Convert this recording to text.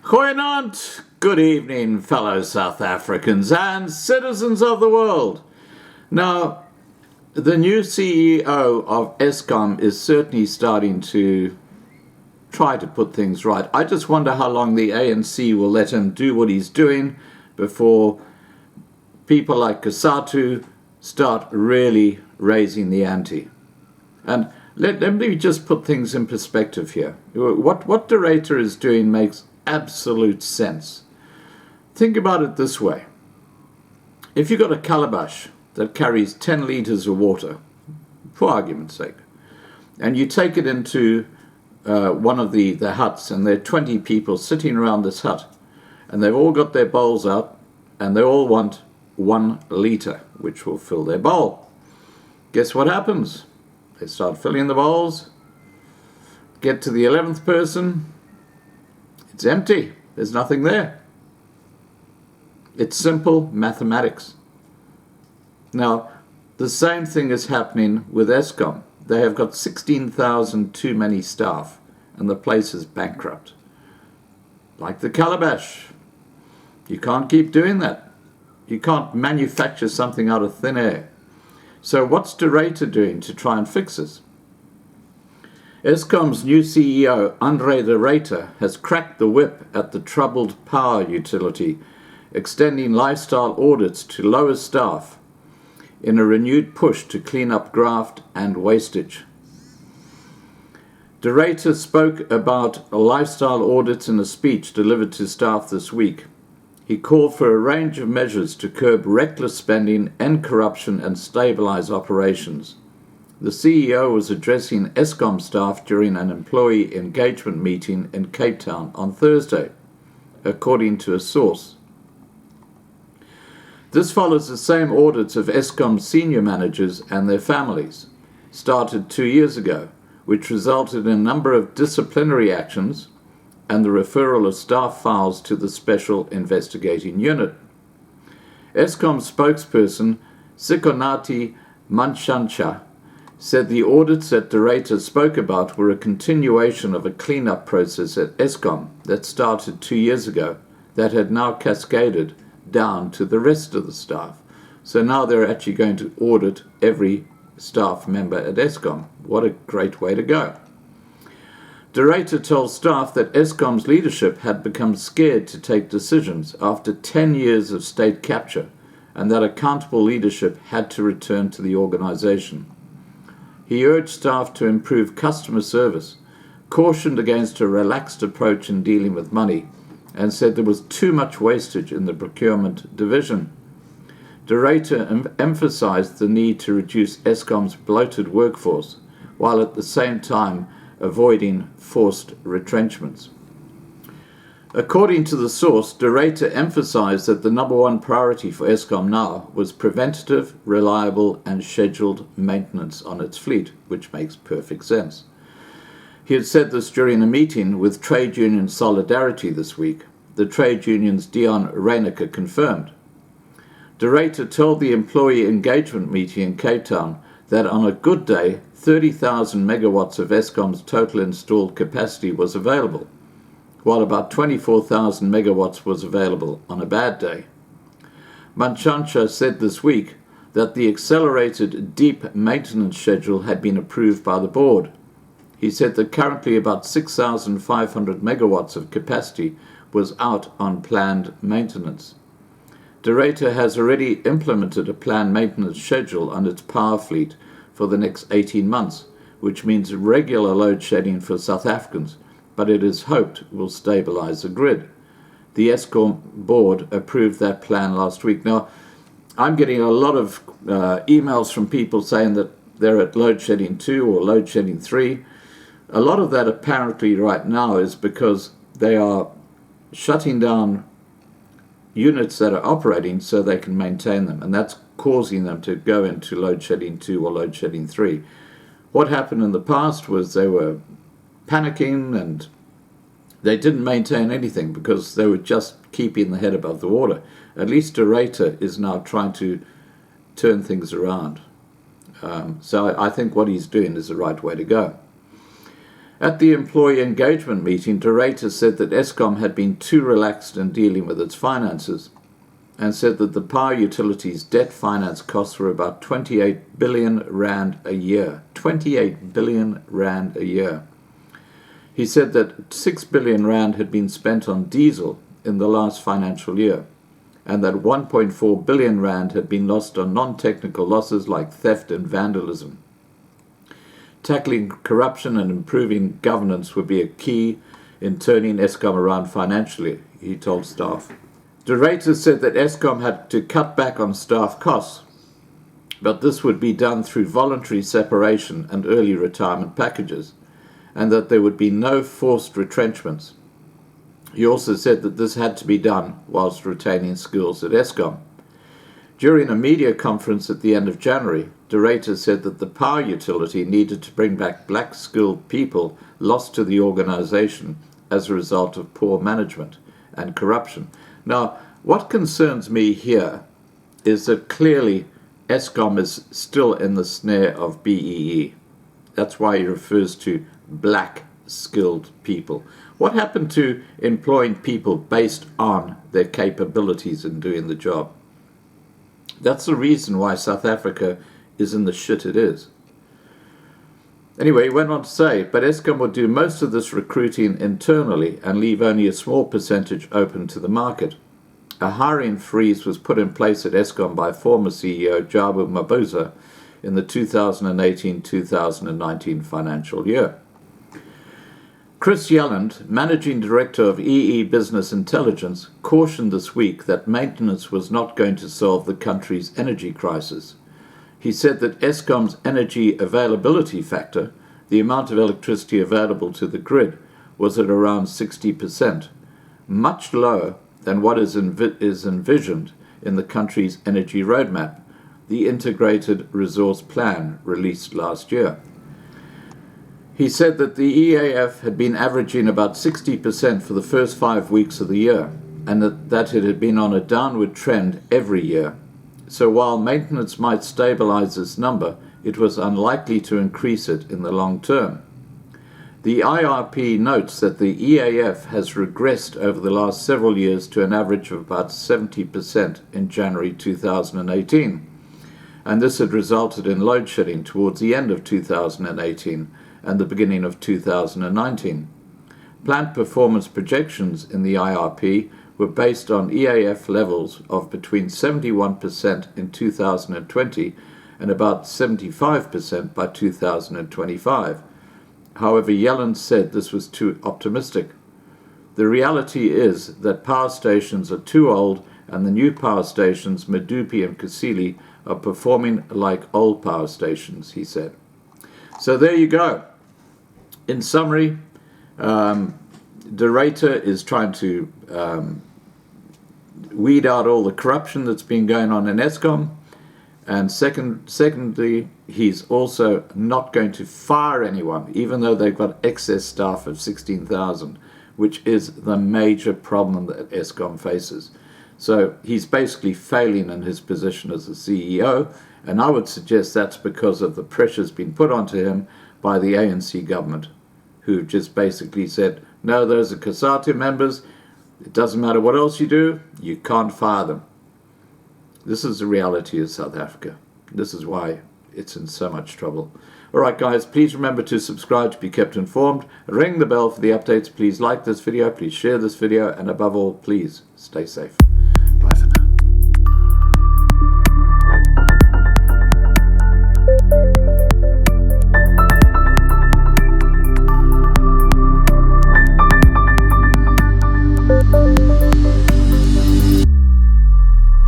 Goeienaand, good evening, fellow South Africans and citizens of the world. Now, the new CEO of Eskom is certainly starting to try to put things right. I just wonder how long the ANC will let him do what he's doing before people like Kasatu start really raising the ante. And let me just put things in perspective here. What De Ruyter is doing makes absolute sense. Think about it this way. If you've got a calabash that carries 10 litres of water, for argument's sake, and you take it into one of the huts, and there are 20 people sitting around this hut, and they've all got their bowls out, and they all want 1 litre, which will fill their bowl. Guess what happens? They start filling the bowls, get to the 11th person, it's empty. There's nothing there. It's simple mathematics. Now, the same thing is happening with Eskom. They have got 16,000 too many staff, and the place is bankrupt. Like the calabash. You can't keep doing that. You can't manufacture something out of thin air. So what's De Ruyter doing to try and fix this? Eskom's new CEO, Andre De Ruyter, has cracked the whip at the troubled power utility, extending lifestyle audits to lower staff in a renewed push to clean up graft and wastage. De Ruyter spoke about lifestyle audits in a speech delivered to staff this week. He called for a range of measures to curb reckless spending, end corruption and stabilize operations. The CEO was addressing Eskom staff during an employee engagement meeting in Cape Town on Thursday, according to a source. This follows the same audits of Eskom senior managers and their families, started 2 years ago, which resulted in a number of disciplinary actions and the referral of staff files to the Special Investigating Unit. Eskom spokesperson Sikonati Manchancha said the audits that De Ruyter spoke about were a continuation of a clean-up process at Eskom that started 2 years ago that had now cascaded down to the rest of the staff. So now they're actually going to audit every staff member at Eskom. What a great way to go. De Ruyter told staff that Eskom's leadership had become scared to take decisions after 10 years of state capture and that accountable leadership had to return to the organization. He urged staff to improve customer service, cautioned against a relaxed approach in dealing with money, and said there was too much wastage in the procurement division. De Ruyter emphasized the need to reduce Eskom's bloated workforce, while at the same time avoiding forced retrenchments. According to the source, De Ruyter emphasized that the number one priority for Eskom now was preventative, reliable and scheduled maintenance on its fleet, which makes perfect sense. He had said this during a meeting with Trade Union Solidarity this week. The trade union's Dion Reineke confirmed. De Ruyter told the employee engagement meeting in Cape Town that on a good day, 30,000 megawatts of Eskom's total installed capacity was available, while about 24,000 megawatts was available on a bad day. Manchancha said this week that the accelerated deep maintenance schedule had been approved by the board. He said that currently about 6,500 megawatts of capacity was out on planned maintenance. De Ruyter has already implemented a planned maintenance schedule on its power fleet for the next 18 months, which means regular load shedding for South Africans, but it is hoped will stabilize the grid. The Eskom board approved that plan last week. Now, I'm getting a lot of emails from people saying that they're at load shedding 2 or load shedding 3. A lot of that apparently right now is because they are shutting down units that are operating so they can maintain them, and that's causing them to go into load shedding 2 or load shedding 3. What happened in the past was they were panicking and they didn't maintain anything because they were just keeping the head above the water. At least De Ruyter is now trying to turn things around. So I think what he's doing is the right way to go. At the employee engagement meeting, Dorata said that Eskom had been too relaxed in dealing with its finances and said that the power utilities' debt finance costs were about 28 billion rand a year. 28 billion rand a year. He said that 6 billion rand had been spent on diesel in the last financial year, and that 1.4 billion rand had been lost on non-technical losses like theft and vandalism. Tackling corruption and improving governance would be a key in turning Eskom around financially, he told staff. Dorata said that Eskom had to cut back on staff costs, but this would be done through voluntary separation and early retirement packages, and that there would be no forced retrenchments. He also said that this had to be done whilst retaining skills at Eskom. During a media conference at the end of January, Dorata said that the power utility needed to bring back black skilled people lost to the organisation as a result of poor management and corruption. Now, what concerns me here is that clearly Eskom is still in the snare of BEE. That's why he refers to black skilled people. What happened to employing people based on their capabilities in doing the job? That's the reason why South Africa is in the shit it is. Anyway, he went on to say, but Eskom would do most of this recruiting internally and leave only a small percentage open to the market. A hiring freeze was put in place at Eskom by former CEO Jabu Mabuza in the 2018-2019 financial year. Chris Yelland, Managing Director of EE Business Intelligence, cautioned this week that maintenance was not going to solve the country's energy crisis. He said that Eskom's energy availability factor, the amount of electricity available to the grid, was at around 60%, much lower than what is envisioned in the country's energy roadmap, the Integrated Resource Plan released last year. He said that the EAF had been averaging about 60% for the first 5 weeks of the year, and that it had been on a downward trend every year. So while maintenance might stabilize this number, it was unlikely to increase it in the long term. The IRP notes that the EAF has regressed over the last several years to an average of about 70% in January 2018, and this had resulted in load shedding towards the end of 2018 and the beginning of 2019. Plant performance projections in the IRP were based on EAF levels of between 71% in 2020 and about 75% by 2025. However, Yellen said this was too optimistic. The reality is that power stations are too old, and the new power stations, Medupi and Kusile, are performing like old power stations, he said. So there you go. In summary, Dorata is trying to weed out all the corruption that's been going on in Eskom. And secondly, he's also not going to fire anyone, even though they've got excess staff of 16,000, which is the major problem that Eskom faces. So he's basically failing in his position as a CEO, and I would suggest that's because of the pressures being put onto him by the ANC government, who just basically said, no, those are COSATU members, it doesn't matter what else you do, you can't fire them. This is the reality of South Africa. This is why it's in so much trouble. All right, guys, please remember to subscribe to be kept informed. Ring the bell for the updates. Please like this video. Please share this video. And above all, please stay safe.